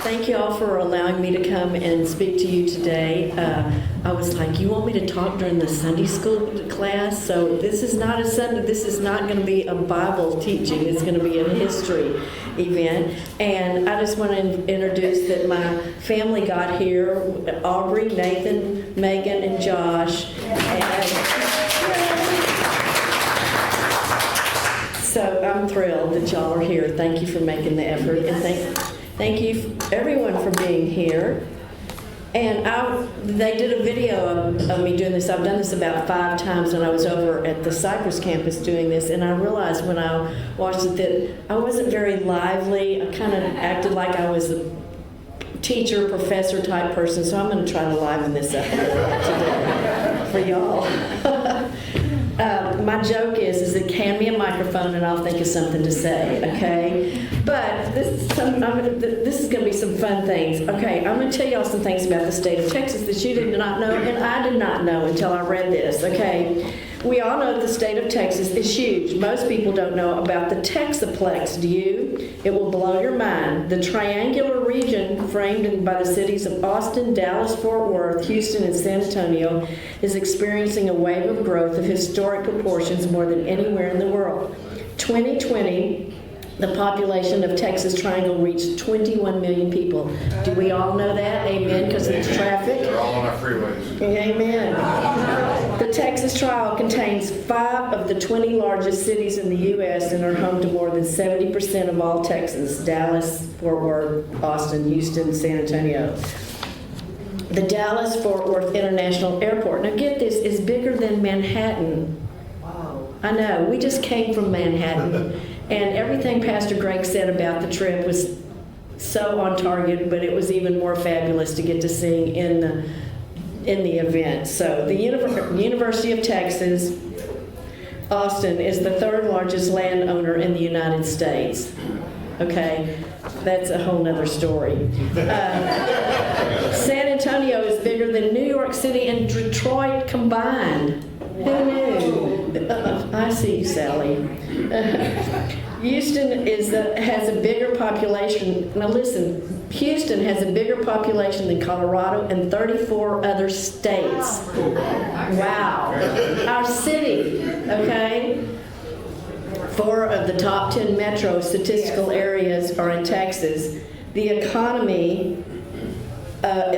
Thank you all for allowing me to come and speak to you today. I was like, you want me to talk during the Sunday school class? So this is not a Sunday, this is not going to be a Bible teaching. It's going to be a history event. And I just want to introduce that my family got here, Aubrey, Nathan, Megan, and Josh. So I'm thrilled that y'all are here. Thank you for making the effort, and thank you everyone for being here. And they did a video of me doing this. I've done this about 5 times, and I was over at the Cypress campus doing this, and I realized when I watched it that I wasn't very lively. I kind of acted like I was a teacher, professor type person, so I'm going to try to liven this up today for y'all. My joke is that hand me a microphone and I'll think of something to say, okay? But this is going to be some fun things. Okay, I'm going to tell y'all some things about the state of Texas that you did not know, and I did not know until I read this, okay? We all know the state of Texas is huge. Most people don't know about the Texaplex, do you? It will blow your mind. The triangular region framed by the cities of Austin, Dallas, Fort Worth, Houston, and San Antonio is experiencing a wave of growth of historic proportions more than anywhere in the world. 2020, the population of Texas Triangle reached 21 million people. Do we all know that? Amen, because of the traffic. They're all on our freeways. Amen. The Texas Triangle contains 5 of the 20 largest cities in the U.S. and are home to more than 70% of all Texas: Dallas, Fort Worth, Austin, Houston, San Antonio. The Dallas-Fort Worth International Airport, now get this, is bigger than Manhattan. Wow. I know, we just came from Manhattan. And everything Pastor Greg said about the trip was so on target, but it was even more fabulous to get to sing in the event. So the University of Texas, Austin, is the 3rd largest landowner in the United States. Okay, that's a whole nother story. San Antonio is bigger than New York City and Detroit combined. Who knew? I see you, Sally. Houston has a bigger population. Now listen, Houston has a bigger population than Colorado and 34 other states. Wow. Our city, okay? 4 of the top 10 metro statistical areas are in Texas. The economy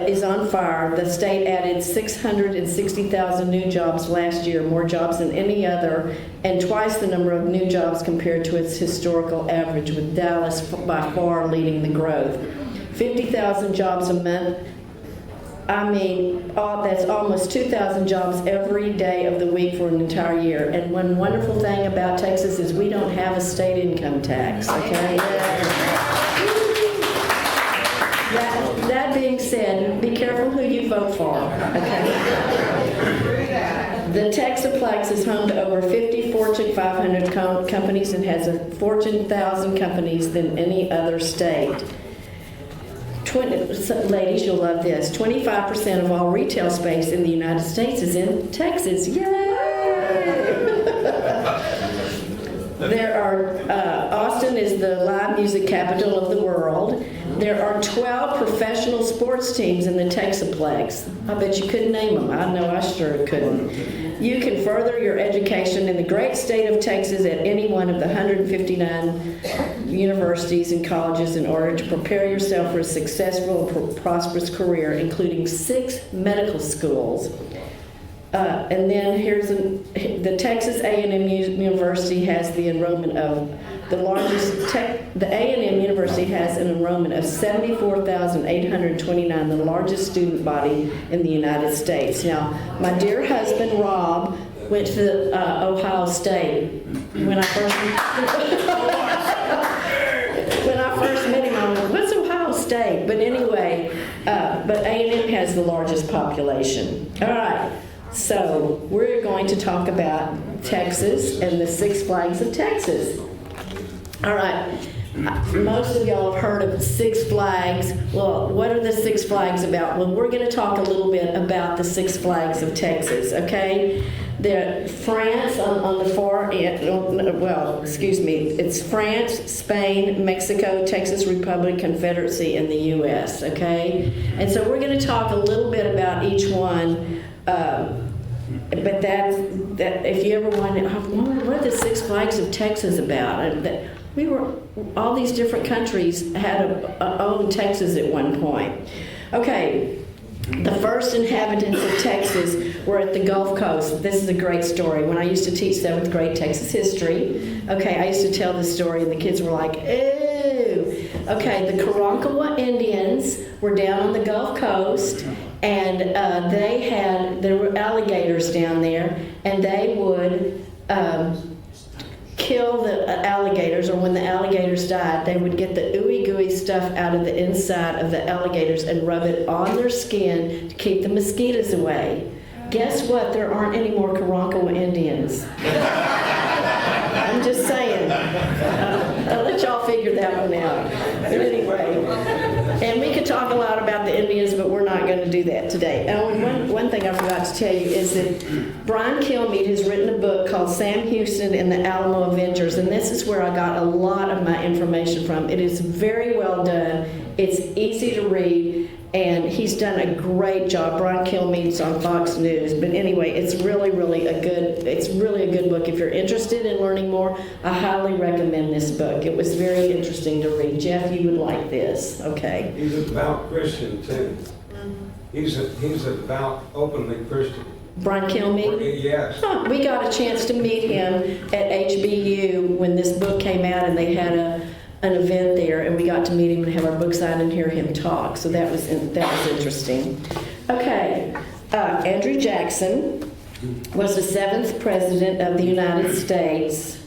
is on fire. The state added 660,000 new jobs last year, more jobs than any other, and twice the number of new jobs compared to its historical average, with Dallas by far leading the growth. 50,000 jobs a month. I mean, that's almost 2,000 jobs every day of the week for an entire year. And one wonderful thing about Texas is we don't have a state income tax, okay? That being said, be careful who you vote for, okay? The Texaplex is home to over 50 Fortune 500 companies and has a Fortune 1,000 companies than any other state. Ladies, you'll love this. 25% of all retail space in the United States is in Texas. Yay! Austin is the live music capital of the world. There are 12 professional sports teams in the Texaplex. I bet you couldn't name them. I know I sure couldn't. You can further your education in the great state of Texas at any one of the 159 universities and colleges in order to prepare yourself for a successful and prosperous career, including 6 medical schools. And then here's the Texas A&M University has the enrollment of the A&M University has an enrollment of 74,829, the largest student body in the United States. Now, my dear husband Rob went to Ohio State. When I first met him, I was like, "What's Ohio State?" But anyway, but A&M has the largest population. All right. So we're going to talk about Texas and the 6 Flags of Texas. All right. Most of y'all have heard of 6 Flags. Well, what are the 6 Flags about? Well, we're going to talk a little bit about the 6 Flags of Texas, okay? France on the far end, well, excuse me, it's France, Spain, Mexico, Texas Republic, Confederacy, and the U.S., okay? And so we're going to talk a little bit about each one, but that if you ever wonder, what are the Six Flags of Texas about? All these different countries had owned Texas at one point. Okay. The first inhabitants of Texas were at the Gulf Coast. This is a great story. When I used to teach 7th grade Texas history, okay, I used to tell this story and the kids were like, ew. Okay, the Karankawa Indians were down on the Gulf Coast, and there were alligators down there, and they would kill the alligators, or when the alligators died, they would get the ooey gooey stuff out of the inside of the alligators and rub it on their skin to keep the mosquitoes away. Guess what? There aren't any more Karankawa Indians. I'm just saying. I'll let y'all figure that one out. But anyway, and we could talk a lot about the Indians, but we're not going to do that today. Oh, and one thing I forgot to tell you is that Brian Kilmeade has written a book called Sam Houston and the Alamo Avengers, and this is where I got a lot of my information from. It is very well done. It's easy to read, and he's done a great job. Brian Kilmeade's on Fox News, but anyway, it's really a good book. If you're interested in learning more, I highly recommend this book. It was very interesting to read. Jeff, you would like this, okay? He's a devout Christian too. He's a devout, openly Christian. Brian Kilmeade? Yes. Huh. We got a chance to meet him at HBU when this book came out, and they had an event there, and we got to meet him and have our book signed and hear him talk. So that was interesting. Okay, Andrew Jackson was the 7th president of the United States,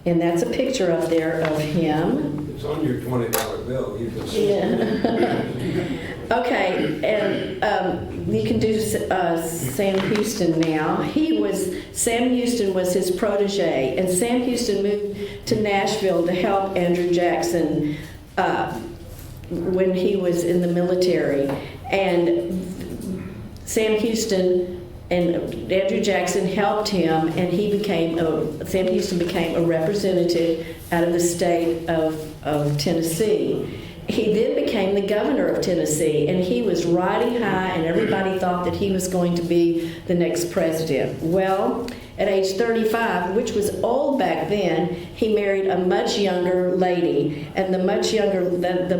and that's a picture up there of him. It's on your $20 bill. You can see it. Okay, and you can do Sam Houston now. Sam Houston was his protege, and Sam Houston moved to Nashville to help Andrew Jackson when he was in the military. And Sam Houston and Andrew Jackson helped him, and Sam Houston became a representative out of the state of Tennessee. He then became the governor of Tennessee, and he was riding high, and everybody thought that he was going to be the next president. Well, at age 35, which was old back then, he married a much younger lady, and the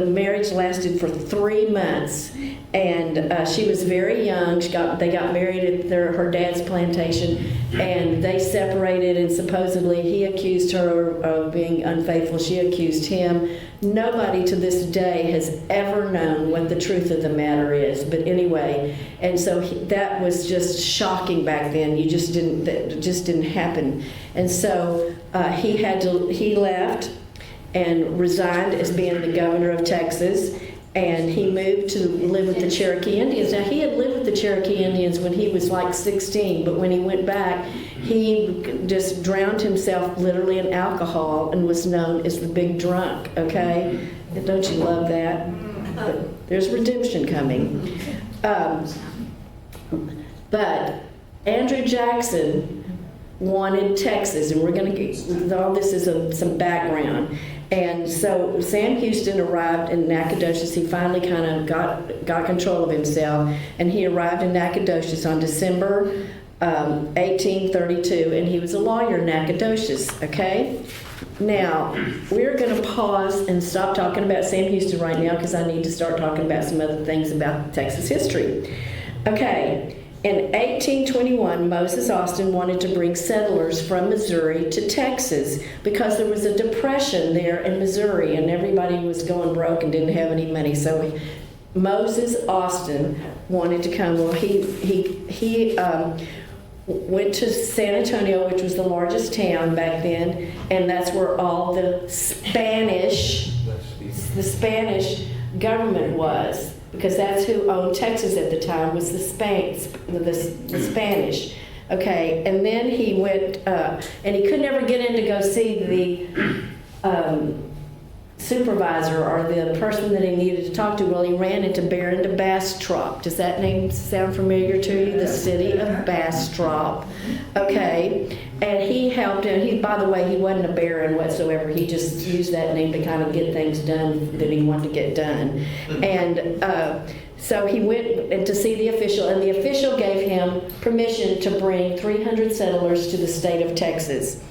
marriage lasted for 3 months, and she was very young. They got married at her dad's plantation, and they separated, and supposedly he accused her of being unfaithful. She accused him. Nobody to this day has ever known what the truth of the matter is. But anyway, and so that was just shocking back then. That just didn't happen. And so he left and resigned as being the governor of Texas. And he moved to live with the Cherokee Indians. Now, he had lived with the Cherokee Indians when he was like 16, but when he went back, he just drowned himself literally in alcohol and was known as the Big Drunk, okay? Don't you love that? But there's redemption coming. But Andrew Jackson wanted Texas, and we're going to get all this is some background. And so Sam Houston arrived in Nacogdoches. He finally kind of got control of himself, and he arrived in Nacogdoches on December 1832, and he was a lawyer in Nacogdoches, okay? Now, we're going to pause and stop talking about Sam Houston right now because I need to start talking about some other things about Texas history. Okay. In 1821, Moses Austin wanted to bring settlers from Missouri to Texas because there was a depression there in Missouri and everybody was going broke and didn't have any money. So Moses Austin wanted to come. Well, he went to San Antonio, which was the largest town back then, and that's where all the Spanish government was. Because that's who owned Texas at the time, was the Spanish. Okay, and then he went, and he could never get in to go see the supervisor or the person that he needed to talk to, well, he ran into Baron de Bastrop. Does that name sound familiar to you? The city of Bastrop. Okay. And he helped him. He, by the way, he wasn't a baron whatsoever. He just used that name to kind of get things done that he wanted to get done. And so he went to see the official, and the official gave him permission to bring 300 settlers to the state of Texas.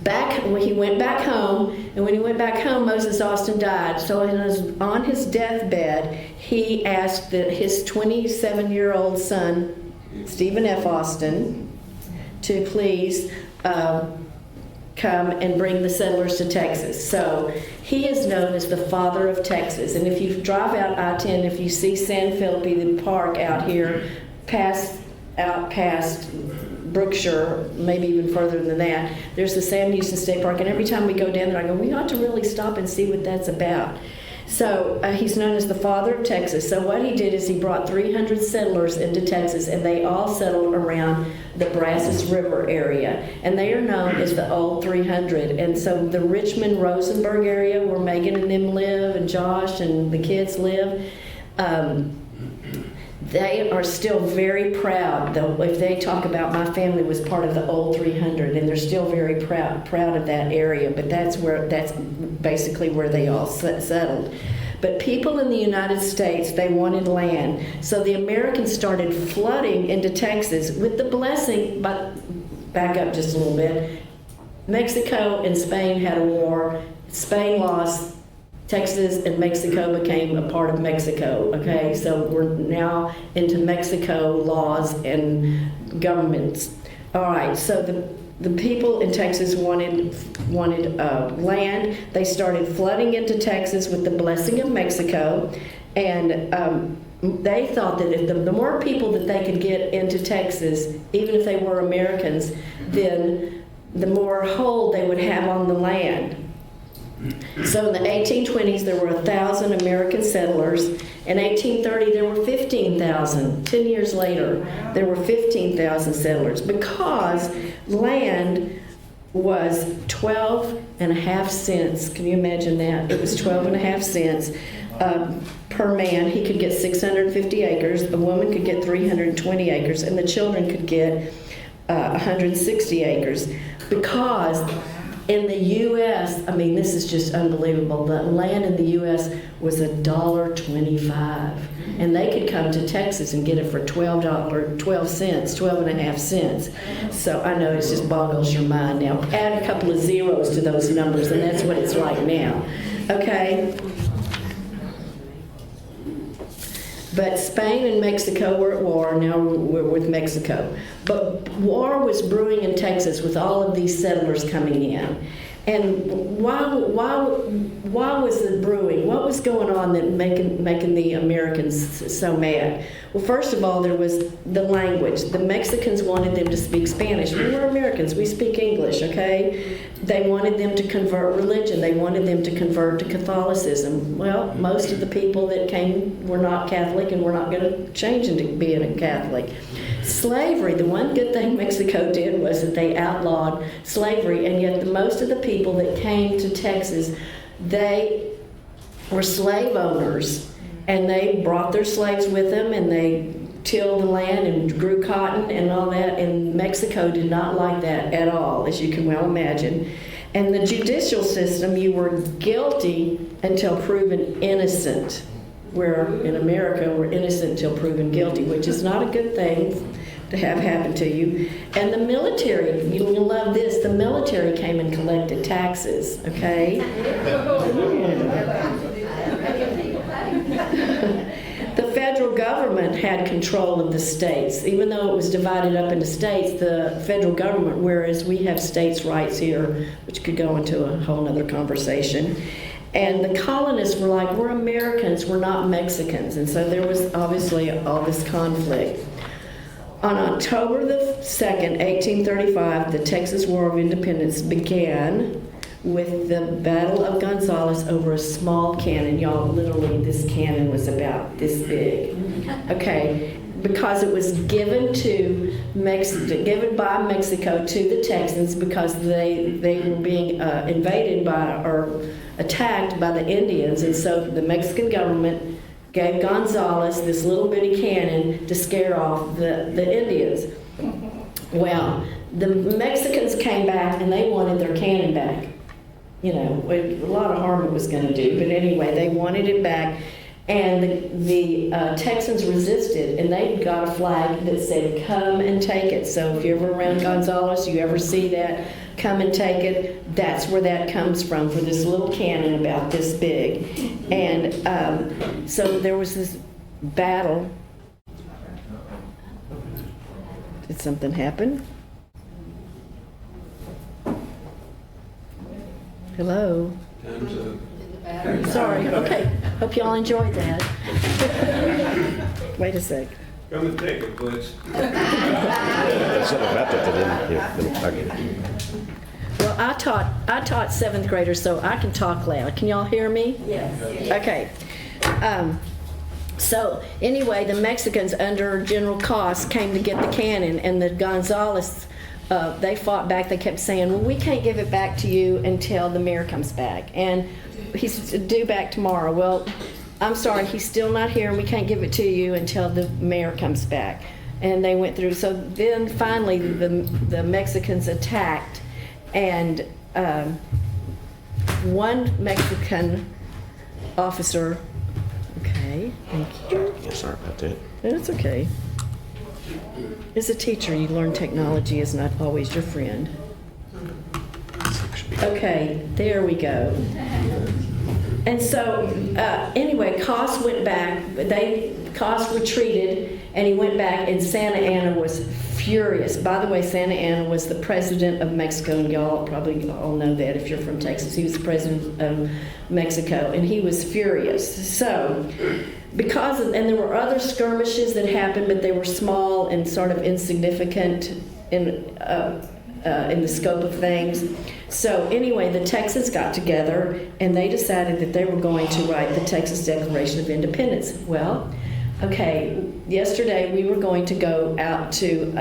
When he went back home, and when he went back home, Moses Austin died. So on his deathbed, he asked that his 27-year-old son, Stephen F. Austin, to please come and bring the settlers to Texas. So he is known as the father of Texas. And if you drive out I-10, if you see San Felipe, the park out here, past Brookshire, maybe even further than that, there's the Sam Houston State Park. And every time we go down there, I go, we ought to really stop and see what that's about. So he's known as the father of Texas. So what he did is he brought 300 settlers into Texas, and they all settled around the Brazos River area. And they are known as the Old 300. And so the Richmond-Rosenberg area where Megan and them live, and Josh and the kids live, they are still very proud, though, if they talk about my family was part of the Old 300, and they're still very proud of that area, but that's basically where they all settled. But people in the United States, they wanted land, so the Americans started flooding into Texas with the blessing, but back up just a little bit, Mexico and Spain had a war, Spain lost, Texas and Mexico became a part of Mexico, okay? So we're now into Mexico laws and governments. All right, so the people in Texas wanted land. They started flooding into Texas with the blessing of Mexico, and they thought that if the more people that they could get into Texas, even if they were Americans, then the more hold they would have on the land. So in the 1820s, there were 1,000 American settlers. In 1830, there were 15,000. 10 years later, there were 15,000 settlers because land was 12.5 cents. Can you imagine that? It was 12.5 cents per man. He could get 650 acres. The woman could get 320 acres, and the children could get 160 acres because in the U.S., I mean, this is just unbelievable. The land in the U.S. was $1.25, and they could come to Texas and get it for $12.5 cents. So I know it just boggles your mind now. Add a couple of zeros to those numbers, and that's what it's like now. Okay? But Spain and Mexico were at war. Now we're with Mexico. But war was brewing in Texas with all of these settlers coming in. And why was it brewing? What was going on that making the Americans so mad? Well, first of all, there was the language. The Mexicans wanted them to speak Spanish. We were Americans. We speak English, okay? They wanted them to convert religion. They wanted them to convert to Catholicism. Well, most of the people that came were not Catholic and were not going to change into being a Catholic. Slavery, the one good thing Mexico did was that they outlawed slavery, and yet most of the people that came to Texas, they were slave owners, and they brought their slaves with them, and they tilled the land and grew cotton and all that, and Mexico did not like that at all, as you can well imagine. And the judicial system, you were guilty until proven innocent, where in America we're innocent until proven guilty, which is not a good thing to have happen to you. And the military, you'll love this, the military came and collected taxes, okay? The federal government had control of the states. Even though it was divided up into states, the federal government, whereas we have states' rights here, which could go into a whole other conversation. And the colonists were like, we're Americans, we're not Mexicans. And so there was obviously all this conflict. On October the 2nd, 1835, the Texas War of Independence began with the Battle of Gonzales over a small cannon. Y'all, literally, this cannon was about this big. Okay, because it was given by Mexico to the Texans because they were being invaded by or attacked by the Indians, and so the Mexican government gave Gonzales this little bitty cannon to scare off the Indians. Well, the Mexicans came back and they wanted their cannon back. You know, a lot of harm it was going to do, but anyway, they wanted it back. And the Texans resisted, and they got a flag that said, "Come and take it." So if you're ever around Gonzales, you ever see that, "Come and take it," that's where that comes from, for this little cannon about this big. And so there was this battle. Did something happen? Hello? Time's up. Sorry, okay. Hope y'all enjoyed that. Wait a sec. Come and take it, please. Well, I taught 7th graders, so I can talk loud. Can y'all hear me? Yes. Okay. So anyway, the Mexicans under General Cos came to get the cannon, and the Gonzales, they fought back. They kept saying, "Well, we can't give it back to you until the mayor comes back, and he's due back tomorrow." Well, I'm sorry, he's still not here, and we can't give it to you until the mayor comes back. And they went through. So then finally, the Mexicans attacked, and one Mexican officer. Okay, thank you. Yeah, sorry about that. That's okay. As a teacher, you learn technology is not always your friend. Okay, there we go. And so, anyway, Cos went back. Cos retreated, and he went back, and Santa Anna was furious. By the way, Santa Anna was the president of Mexico, and y'all probably all know that if you're from Texas. He was the president of Mexico, and he was furious. So, and there were other skirmishes that happened, but they were small and sort of insignificant in the scope of things. So anyway, the Texans got together and they decided that they were going to write the Texas Declaration of Independence. Well, okay, yesterday we were going to go out to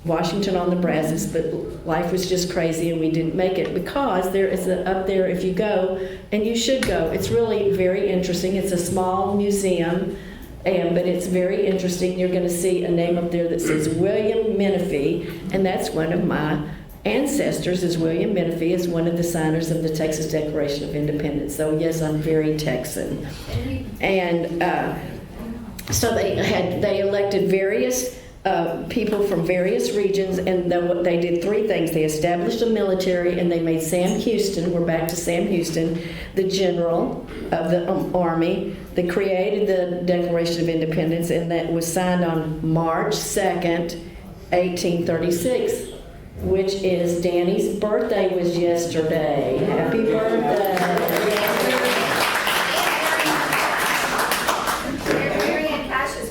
Washington on the Brazos, but life was just crazy and we didn't make it because there is up there, if you go, and you should go, it's really very interesting. It's a small museum, but it's very interesting. You're going to see a name up there that says William Menifee, and that's one of my ancestors. Is William Menifee, is one of the signers of the Texas Declaration of Independence. So yes, I'm very Texan. And so they elected various people from various regions, and they did 3 things. They established a military, and they made Sam Houston, we're back to Sam Houston, the general of the Army. They created the Declaration of Independence, and that was signed on March 2nd, 1836, which is Danny's birthday was yesterday. Happy birthday.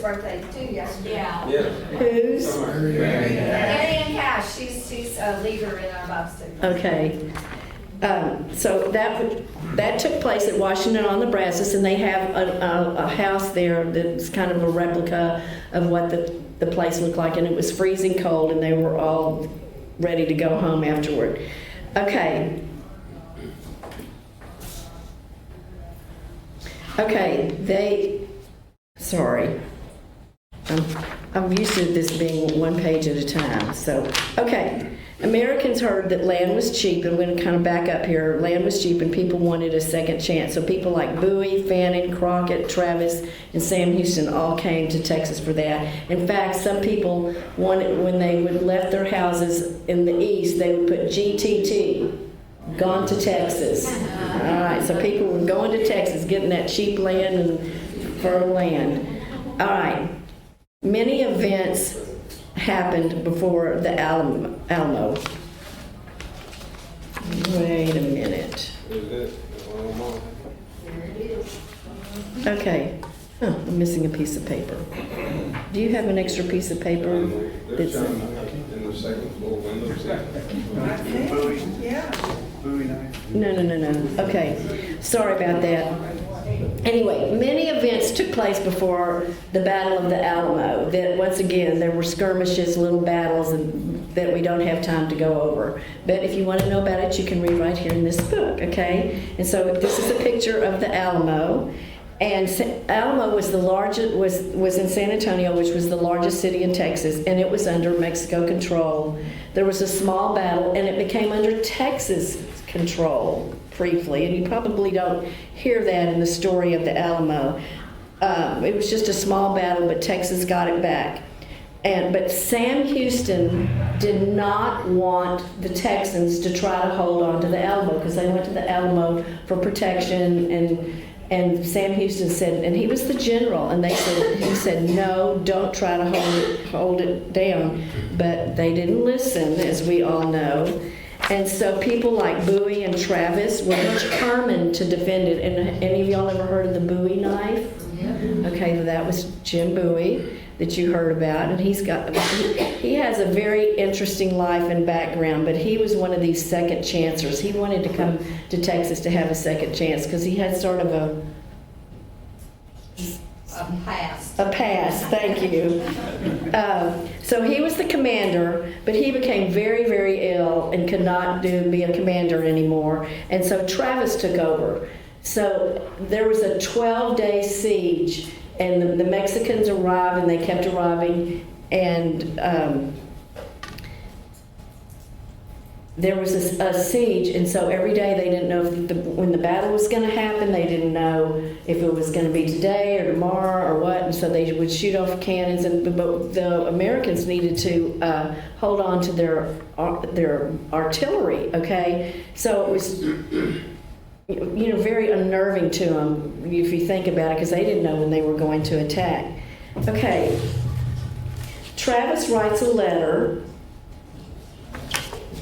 Birthday too yesterday. Yeah. Who's? Danny and Cash. She's a leader in our Bible study. Okay. So that took place at Washington on the Brazos, and they have a house there that's kind of a replica of what the place looked like, and it was freezing cold, and they were all ready to go home afterward. Okay. Sorry. I'm used to this being one page at a time. So, okay. Americans heard that land was cheap, and we're going to kind of back up here. Land was cheap, and people wanted a second chance. So people like Bowie, Fannin, Crockett, Travis, and Sam Houston all came to Texas for that. In fact, some people wanted, when they would left their houses in the east, they would put GTT, gone to Texas. All right, so people were going to Texas, getting that cheap land and fertile land. All right. Many events happened before the Alamo. Wait a minute. Okay. I'm missing a piece of paper. Do you have an extra piece of paper? That's in the second floor window. No. Okay. Sorry about that. Anyway, many events took place before the Battle of the Alamo. That once again, there were skirmishes, little battles, and that we don't have time to go over. But if you want to know about it, you can read right here in this book, okay? And so this is a picture of the Alamo. And Alamo was the largest, was in San Antonio, which was the largest city in Texas, and it was under Mexico control. There was a small battle, and it became under Texas control briefly, and you probably don't hear that in the story of the Alamo. It was just a small battle, but Texas got it back. But Sam Houston did not want the Texans to try to hold on to the Alamo, because they went to the Alamo for protection, and Sam Houston said, and he was the general, and he said, no, don't try to hold it down. But they didn't listen, as we all know. And so people like Bowie and Travis were determined to defend it. And any of y'all ever heard of the Bowie knife? Yeah. Okay, that was Jim Bowie that you heard about. And he has a very interesting life and background, but he was one of these second chancers. He wanted to come to Texas to have a second chance because he had sort of a past, thank you. So he was the commander, but he became very, very ill and could not be a commander anymore. And so Travis took over. So there was a 12-day siege, and the Mexicans arrived, and they kept arriving, and there was a siege, and so every day they didn't know when the battle was going to happen. They didn't know if it was going to be today or tomorrow or what, and so they would shoot off cannons. But the Americans needed to hold on to their artillery. Okay, so it was very unnerving to them if you think about it, because they didn't know when they were going to attack. Okay, Travis writes a letter.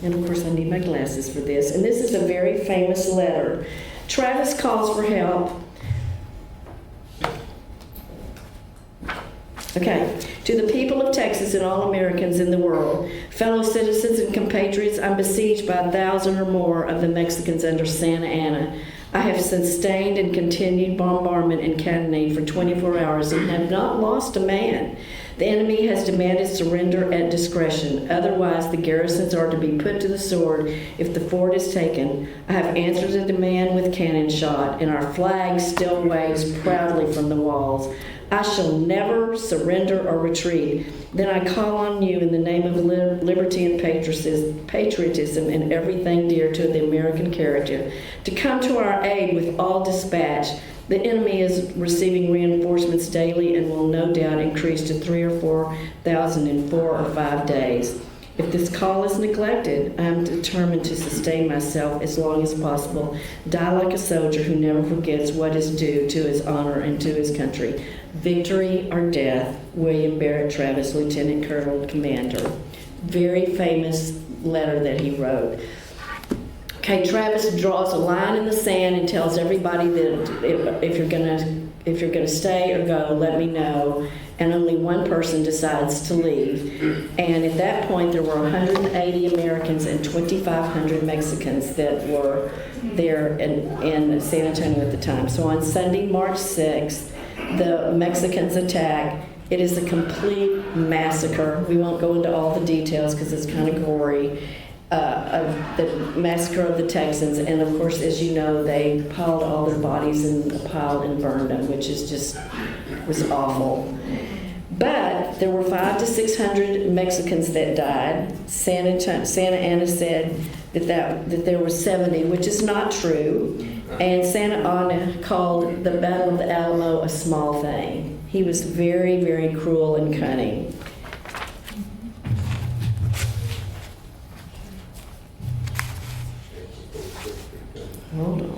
And of course I need my glasses for this. And this is a very famous letter. Travis calls for help. Okay. To the people of Texas and all Americans in the world, fellow citizens and compatriots, I'm besieged by 1,000 or more of the Mexicans under Santa Anna. I have sustained and continued bombardment and cannonade for 24 hours and have not lost a man. The enemy has demanded surrender at discretion. Otherwise, the garrisons are to be put to the sword if the fort is taken. I have answered the demand with cannon shot, and our flag still waves proudly from the walls. I shall never surrender or retreat. Then I call on you in the name of liberty and patriotism and everything dear to the American character to come to our aid with all dispatch. The enemy is receiving reinforcements daily and will no doubt increase to 3,000 or 4,000 in 4 or 5 days. If this call is neglected, I am determined to sustain myself as long as possible, die like a soldier who never forgets what is due to his honor and to his country. Victory or death, William Barrett Travis, Lieutenant Colonel Commander. Very famous letter that he wrote. Okay, Travis draws a line in the sand and tells everybody that if you're gonna stay or go, let me know. And only one person decides to leave. And at that point, there were 180 Americans and 2,500 Mexicans that were there in San Antonio at the time. So on Sunday, March 6th, the Mexicans attack. It is a complete massacre. We won't go into all the details because it's kind of gory. Of the massacre of the Texans, and of course, as you know, they piled all their bodies in a pile and burned them, which was awful. But there were 500 to 600 Mexicans that died. Santa Anna said that there were 70, which is not true. And Santa Anna called the Battle of the Alamo a small thing. He was very, very cruel and cunning. Hold on.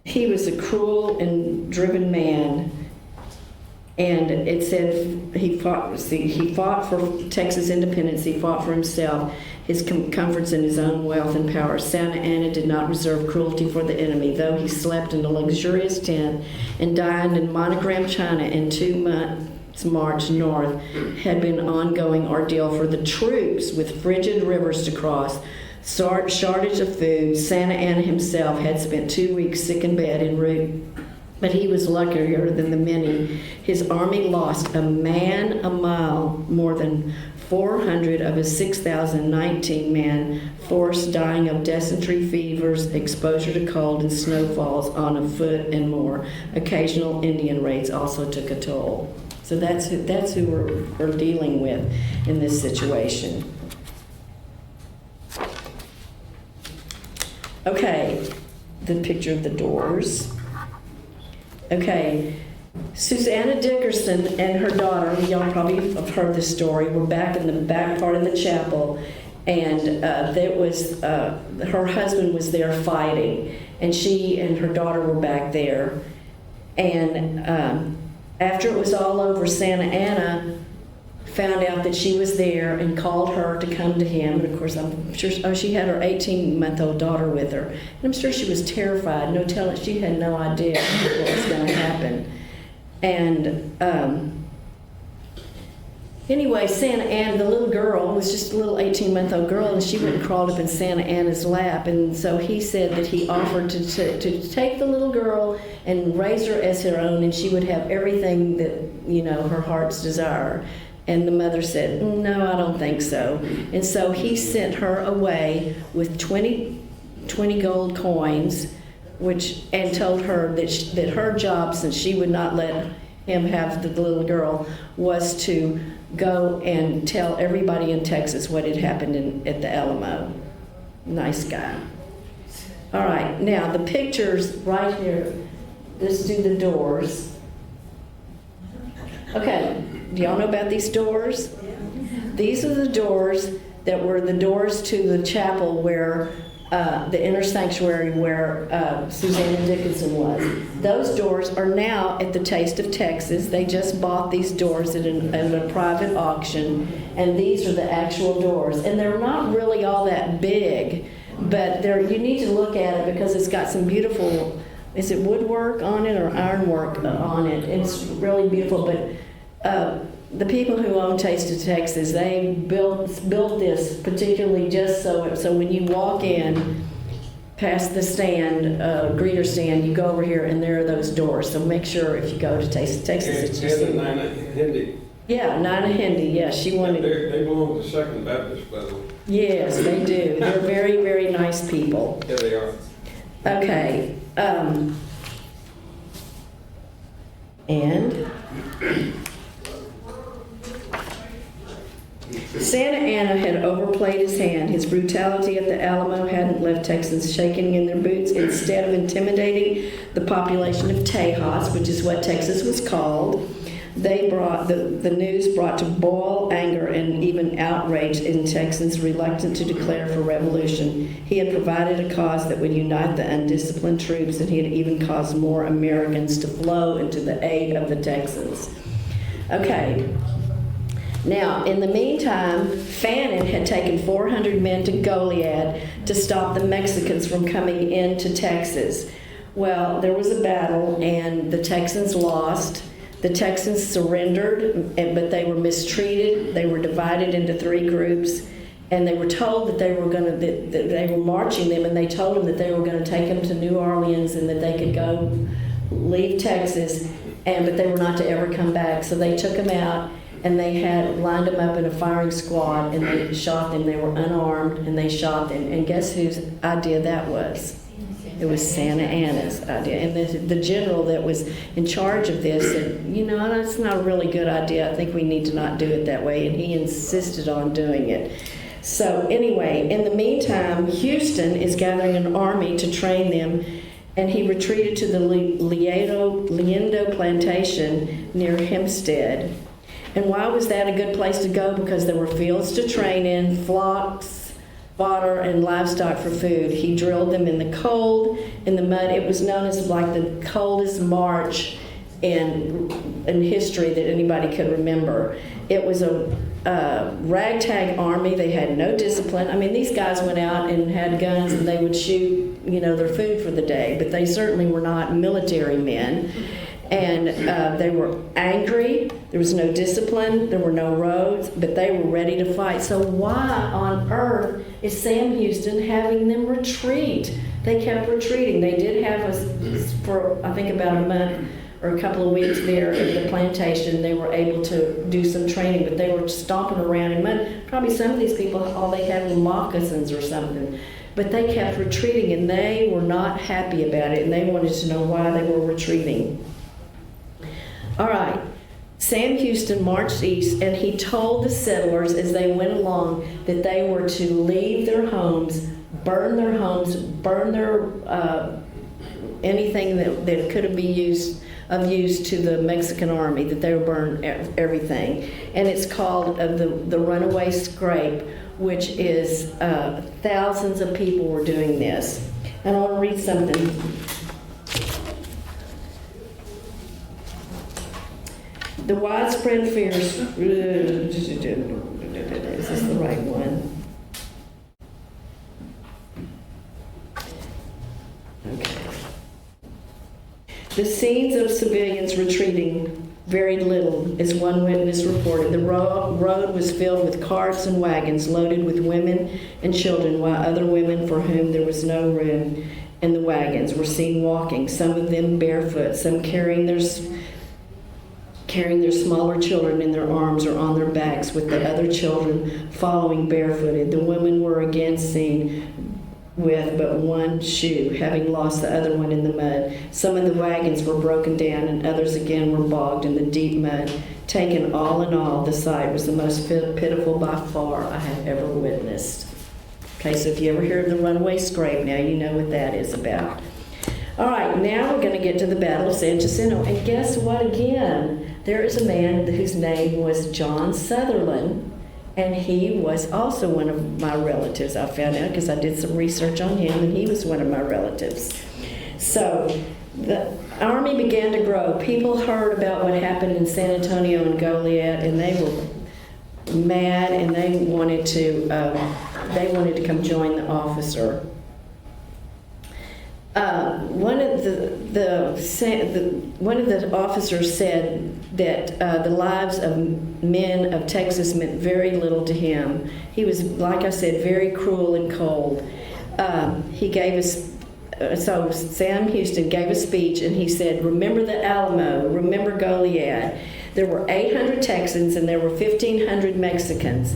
He was a cruel and driven man, and it said he fought for Texas independence. He fought for himself, his comforts, and his own wealth and power. Santa Anna did not reserve cruelty for the enemy, though he slept in a luxurious tent and dined in monogrammed china in 2 months. March north had been an ongoing ordeal for the troops with frigid rivers to cross. shortage of food. Santa Ana himself had spent 2 weeks sick in bed en route, but he was luckier than the many. His army lost a man a mile, more than 400 of his 6,019-man force dying of dysentery fevers, exposure to cold and snowfalls on a foot and more. Occasional Indian raids also took a toll. So that's who we're dealing with in this situation. Okay, the picture of the doors. Okay, Susanna Dickerson and her daughter, y'all probably have heard this story, were back in the back part of the chapel, and her husband was there fighting, and she and her daughter were back there. And after it was all over, Santa Ana found out that she was there and called her to come to him. And of course, I'm sure, she had her 18-month-old daughter with her. And I'm sure she was terrified, she had no idea what was going to happen. And anyway, Santa Ana, the little girl, was just a little 18-month-old girl, and she went and crawled up in Santa Ana's lap. And so he said that he offered to take the little girl and raise her as her own, and she would have everything that, her heart's desire. And the mother said, no, I don't think so. And so he sent her away with 20 gold coins, and told her that her job, since she would not let him have the little girl, was to go and tell everybody in Texas what had happened at the Alamo. Nice guy. All right, now the pictures right here. Let's do the doors. Okay, do y'all know about these doors? These are the doors that were the doors to the chapel where the inner sanctuary where Susanna Dickinson was. Those doors are now at the Taste of Texas. They just bought these doors at a private auction, and these are the actual doors. And they're not really all that big, but you need to look at it because it's got some beautiful, is it woodwork on it or ironwork on it? It's really beautiful, but the people who own Taste of Texas, they built this particularly just so when you walk in past the stand, greeter stand, you go over here and there are those doors. So make sure if you go to Taste of Texas that you see. Nina Hindi. Yeah, Nina Hindi. Yeah, she wanted. They belong to Second Baptist, by the way. Yes, they do. They're very, very nice people. Yeah, they are. Okay. And Santa Ana had overplayed his hand. His brutality at the Alamo hadn't left Texans shaking in their boots. Instead of intimidating the population of Tejas, which is what Texas was called, they brought the news brought to boil anger and even outrage in Texans reluctant to declare for revolution. He had provided a cause that would unite the undisciplined troops, and he had even caused more Americans to flow into the aid of the Texans. Okay. Now, in the meantime, Fannin had taken 400 men to Goliad to stop the Mexicans from coming into Texas. Well, there was a battle, and the Texans lost. The Texans surrendered, but they were mistreated. They were divided into 3 groups, and they were told that they were marching them, and they told them that they were going to take them to New Orleans and that they could go leave Texas, but they were not to ever come back. So they took them out. And they had lined them up in a firing squad, and they shot them. They were unarmed, and they shot them. And guess whose idea that was? It was Santa Ana's idea. And the general that was in charge of this said, that's not a really good idea. I think we need to not do it that way. And he insisted on doing it. So anyway, in the meantime, Houston is gathering an army to train them, and he retreated to the Liendo plantation near Hempstead. And why was that a good place to go? Because there were fields to train in, flocks, fodder, and livestock for food. He drilled them in the cold, in the mud. It was known as like the coldest march in history that anybody could remember. It was a ragtag army. They had no discipline. I mean, these guys went out and had guns, and they would shoot, their food for the day. But they certainly were not military men. And they were angry. There was no discipline. There were no roads, but they were ready to fight. So why on earth is Sam Houston having them retreat? They kept retreating. They did have us for, I think, about a month or a couple of weeks there at the plantation. They were able to do some training, but they were stomping around in mud. Probably some of these people, all they had were moccasins or something. But they kept retreating, and they were not happy about it, and they wanted to know why they were retreating. All right, Sam Houston marched east, and he told the settlers as they went along that they were to leave their homes, burn their anything that could have been of use to the Mexican army, that they would burn everything. And it's called the runaway scrape, which is thousands of people were doing this. And I want to read something. The widespread fears, is this the right one? Okay. The scenes of civilians retreating varied little, as one witness reported. The road was filled with carts and wagons loaded with women and children, while other women for whom there was no room in the wagons were seen walking, some of them barefoot, some carrying their smaller children in their arms or on their backs, with the other children following barefooted. The women were again seen with but one shoe, having lost the other one in the mud. Some of the wagons were broken down, and others again were bogged in the deep mud. Taken all in all, the sight was the most pitiful by far I have ever witnessed. Okay, so if you ever hear of the runaway scrape, now you know what that is about. All right, now we're going to get to the Battle of San Jacinto. And guess what again? There is a man whose name was John Sutherland, and he was also one of my relatives. I found out because I did some research on him, and he was one of my relatives. So the army began to grow. People heard about what happened in San Antonio and Goliad, and they were mad, and they wanted to come join the officer. One of the officers said that the lives of men of Texas meant very little to him. He was, like I said, very cruel and cold. He gave us. So Sam Houston gave a speech, and he said, "Remember the Alamo, remember Goliad. There were 800 Texans and there were 1,500 Mexicans."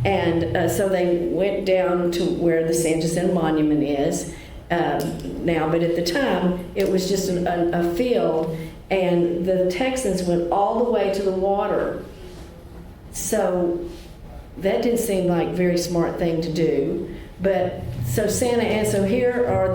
And so they went down to where the San Jacinto Monument is now, but at the time it was just a field, and the Texans went all the way to the water. So that didn't seem like a very smart thing to do. But so Santa Ana, so here are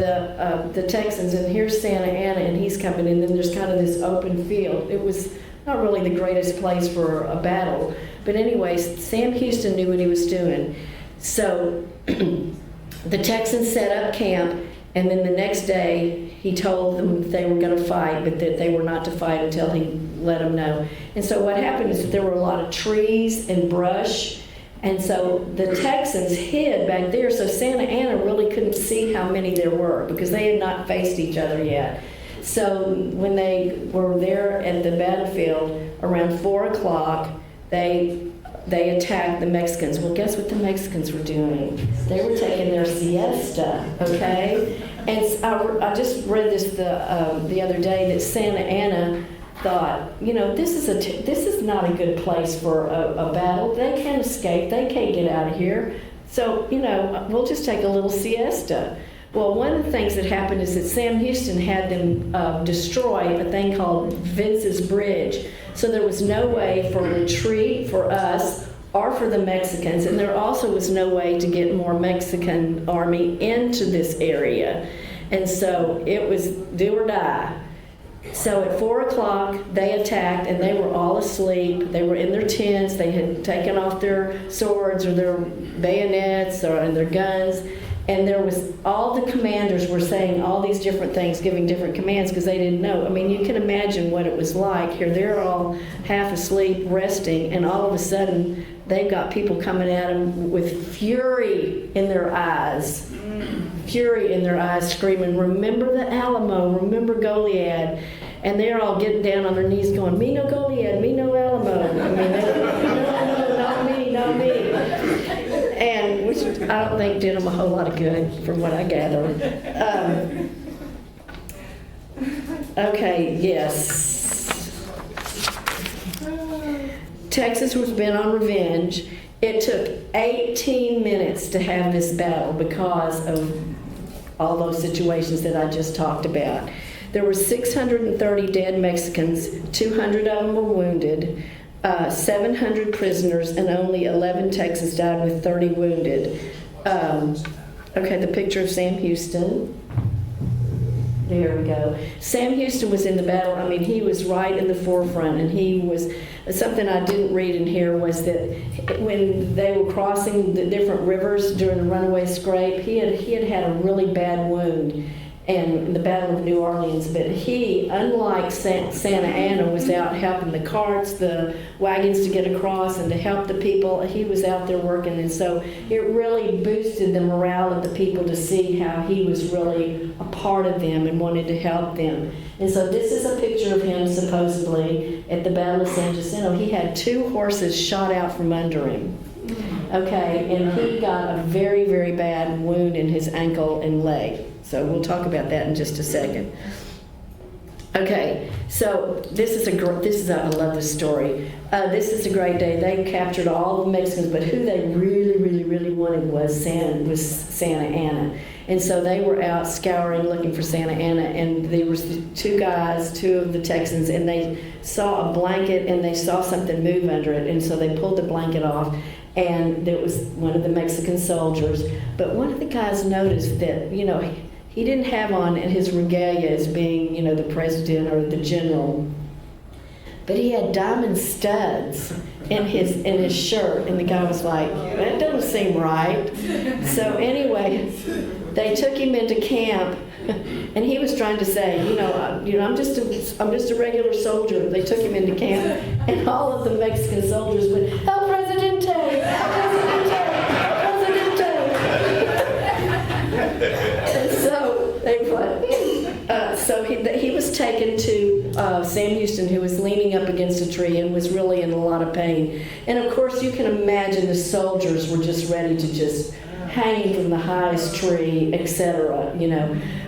the Texans, and here's Santa Ana, and he's coming in, and then there's kind of this open field. It was not really the greatest place for a battle, but anyways, Sam Houston knew what he was doing. So the Texans set up camp, and then the next day he told them that they were going to fight, but that they were not to fight until he let them know. And so what happened is that there were a lot of trees and brush, and so the Texans hid back there, so Santa Ana really couldn't see how many there were because they had not faced each other yet. So when they were there at the battlefield around 4 o'clock, they attacked the Mexicans. Well, guess what the Mexicans were doing? They were taking their siesta, okay? And I just read this the other day that Santa Ana thought, this is not a good place for a battle. They can't escape. They can't get out of here. So, we'll just take a little siesta. Well, one of the things that happened is that Sam Houston had them destroy a thing called Vince's Bridge. So there was no way for retreat for us or for the Mexicans, and there also was no way to get more Mexican army into this area. And so it was do or die. So at 4 o'clock, they attacked, and they were all asleep. They were in their tents. They had taken off their swords or their bayonets and their guns. And there was, all the commanders were saying all these different things, giving different commands because they didn't know. I mean, you can imagine what it was like. Here, they're all half asleep, resting, and all of a sudden, they've got people coming at them with fury in their eyes. Fury in their eyes, screaming, "Remember the Alamo, remember Goliad." And they're all getting down on their knees going, me no Goliad, me no Alamo. I mean, no, not me, not me. And which I don't think did them a whole lot of good from what I gather. Okay, yes. Texas was bent on revenge. It took 18 minutes to have this battle because of all those situations that I just talked about. There were 630 dead Mexicans, 200 of them were wounded, 700 prisoners, and only 11 Texans died with 30 wounded. Okay, the picture of Sam Houston. There we go. Sam Houston was in the battle. I mean, he was right in the forefront, and he was, something I didn't read in here was that when they were crossing the different rivers during the runaway scrape, he had a really bad wound in the Battle of New Orleans, but he, unlike Santa Anna, was out helping the carts, the wagons to get across and to help the people. He was out there working, and so it really boosted the morale of the people to see how he was really a part of them and wanted to help them. And so this is a picture of him supposedly at the Battle of San Jacinto. He had 2 horses shot out from under him. Okay, and he got a very, very bad wound in his ankle and leg. So we'll talk about that in just a second. Okay, so I love this story. This is a great day. They captured all the Mexicans, but who they really, really, really wanted was Santa Anna. And so they were out scouring, looking for Santa Anna, and there was 2 guys, 2 of the Texans, and they saw a blanket and they saw something move under it, and so they pulled the blanket off, and there was one of the Mexican soldiers. But one of the guys noticed that, he didn't have on his regalia as being, the president or the general, but he had diamond studs in his shirt, and the guy was like, that doesn't seem right. So anyway, they took him into camp, and he was trying to say, I'm just a regular soldier. They took him into camp, and all of the Mexican soldiers went, El Presidente, El Presidente, El Presidente. And so they went. So he was taken to Sam Houston, who was leaning up against a tree and was really in a lot of pain. And of course, you can imagine the soldiers were just ready to just hang from the highest tree, etc.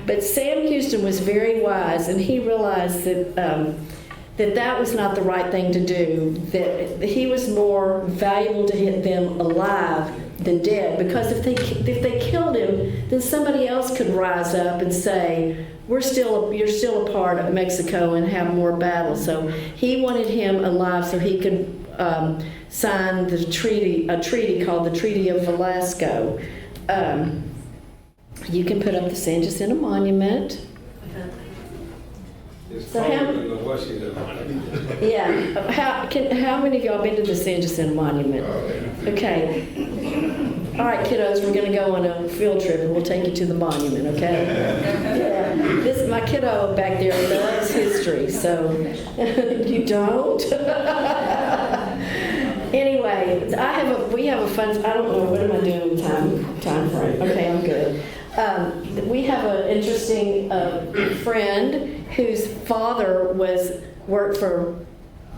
But Sam Houston was very wise, and he realized that that was not the right thing to do. That he was more valuable to hit them alive than dead, because if they killed him, then somebody else could rise up and say, you're still a part of Mexico, and have more battles. So he wanted him alive so he could sign a treaty called the Treaty of Velasco. You can put up the San Jacinto Monument. It's So taller how- than the Washington Monument. Yeah. How many of y'all been to the San Jacinto Monument? Okay. All right, kiddos, we're going to go on a field trip, and we'll take you to the monument, okay? Yeah. My kiddo back there loves history, so you don't? Anyway, we have a fun. I don't know, what am I doing with time frame? Okay, I'm good. We have an interesting friend whose father worked for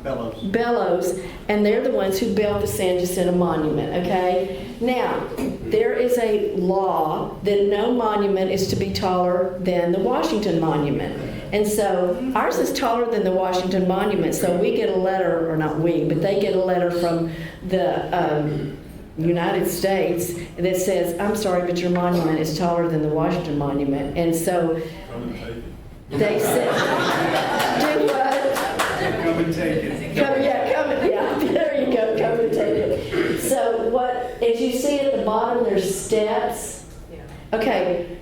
Bellows, and they're the ones who built the San Jacinto Monument, okay? Now, there is a law that no monument is to be taller than the Washington Monument. And so ours is taller than the Washington Monument, so we get a letter, or not we, but they get a letter from the United States that says, I'm sorry, but your monument is taller than the Washington Monument. And so they said, do what? Come and take it. There you go, come and take it. So as you see at the bottom, there's steps. Okay,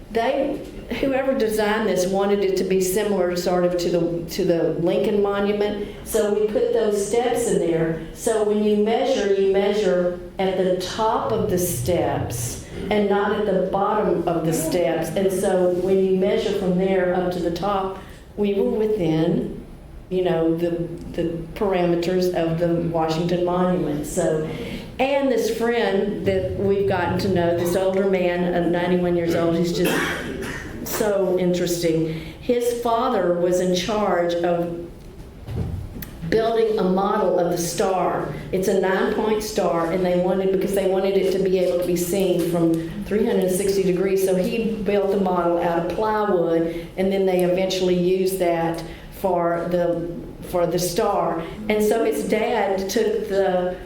whoever designed this wanted it to be similar sort of to the Lincoln Monument, so we put those steps in there. So when you measure at the top of the steps and not at the bottom of the steps. And so when you measure from there up to the top, we were within the parameters of the Washington Monument. So, and this friend that we've gotten to know, this older man, 91 years old, he's just so interesting. his father was in charge of building a model of the star. It's a 9-point star, and because they wanted it to be able to be seen from 360 degrees. So he built the model out of plywood, and then they eventually used that for the star. And so his dad took the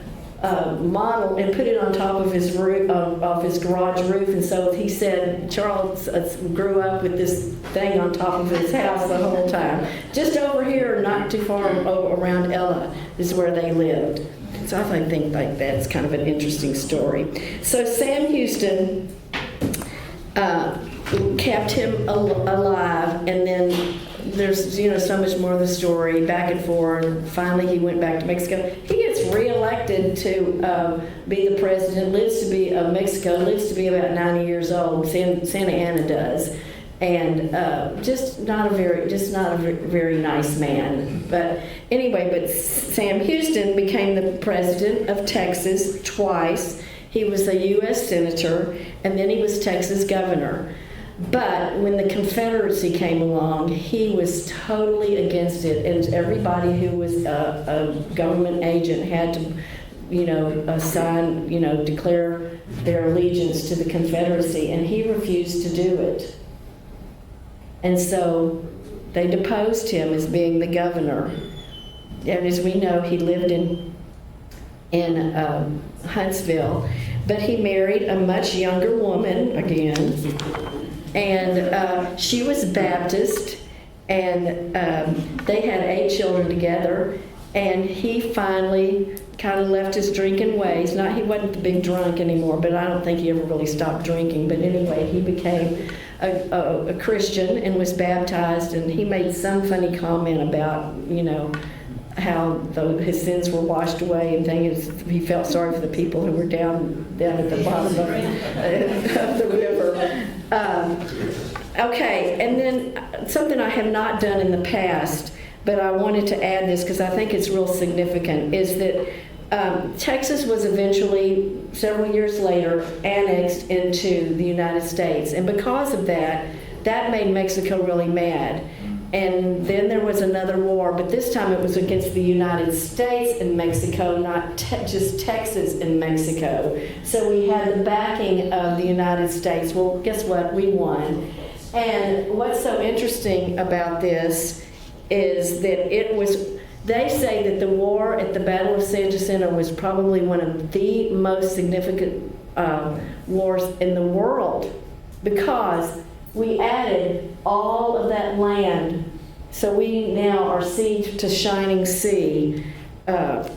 model and put it on top of his roof, of his garage roof. And so he said Charles grew up with this thing on top of his house the whole time. Just over here, not too far around Ella, is where they lived. So I think like that's kind of an interesting story. So Sam Houston kept him alive, and then there's so much more of the story, back and forth. Finally, he went back to Mexico. He gets reelected to be the president. Lives to be of Mexico. Lives to be about 90 years old. Santa Ana does, and just not a very nice man. But anyway, Sam Houston became the president of Texas twice. He was a U.S. senator, and then he was Texas governor. But when the Confederacy came along, he was totally against it, and everybody who was a government agent had to, sign, declare their allegiance to the Confederacy, and he refused to do it. And so they deposed him as being the governor. And as we know, he lived in Huntsville, but he married a much younger woman again. And she was Baptist, and they had 8 children together, and he finally kind of left his drinking ways. He wasn't the big drunk anymore, but I don't think he ever really stopped drinking. But anyway, he became a Christian and was baptized, and he made some funny comment about, how his sins were washed away and things. He felt sorry for the people who were down at the bottom of the river. Okay, and then something I have not done in the past, but I wanted to add this because I think it's real significant, is that Texas was eventually, several years later, annexed into the United States. And because of that made Mexico really mad. And then there was another war, but this time it was against the United States and Mexico, not just Texas and Mexico. So we had the backing of the United States. Well, guess what? We won. And what's so interesting about this is that they say that the war at the Battle of San Jacinto was probably one of the most significant wars in the world, because we added all of that land, so we now are sea to shining sea. And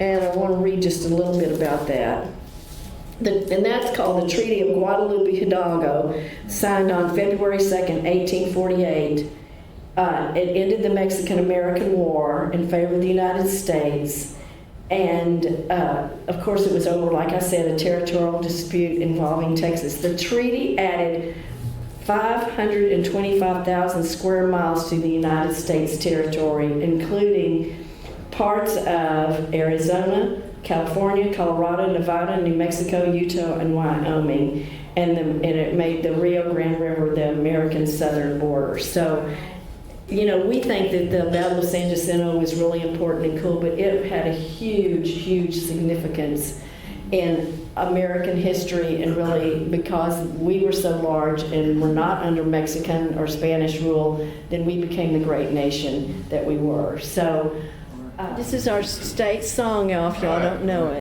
I want to read just a little bit about that. And that's called the Treaty of Guadalupe Hidalgo, signed on February 2nd, 1848. It ended the Mexican-American War in favor of the United States. And of course it was over, like I said, a territorial dispute involving Texas. The treaty added 525,000 square miles to the United States territory, including parts of Arizona, California, Colorado, Nevada, New Mexico, Utah, and Wyoming. And it made the Rio Grande River the American southern border. So, we think that the Battle of San Jacinto was really important and cool, but it had a huge, huge significance in American history, and really because we were so large and were not under Mexican or Spanish rule, then we became the great nation that we were. So this is our state song, y'all, if y'all don't know it.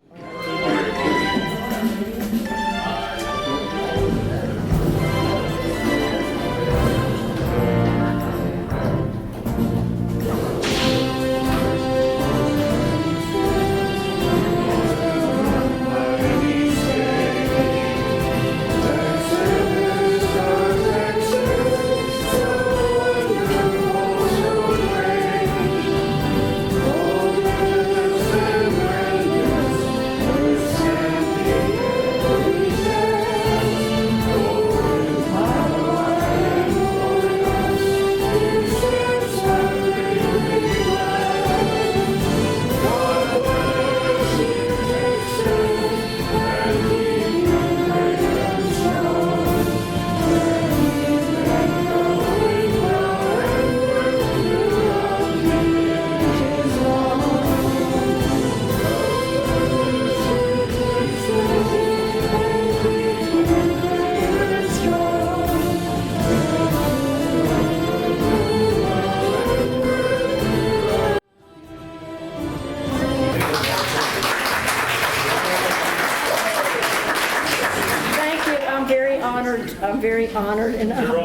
very honored and You're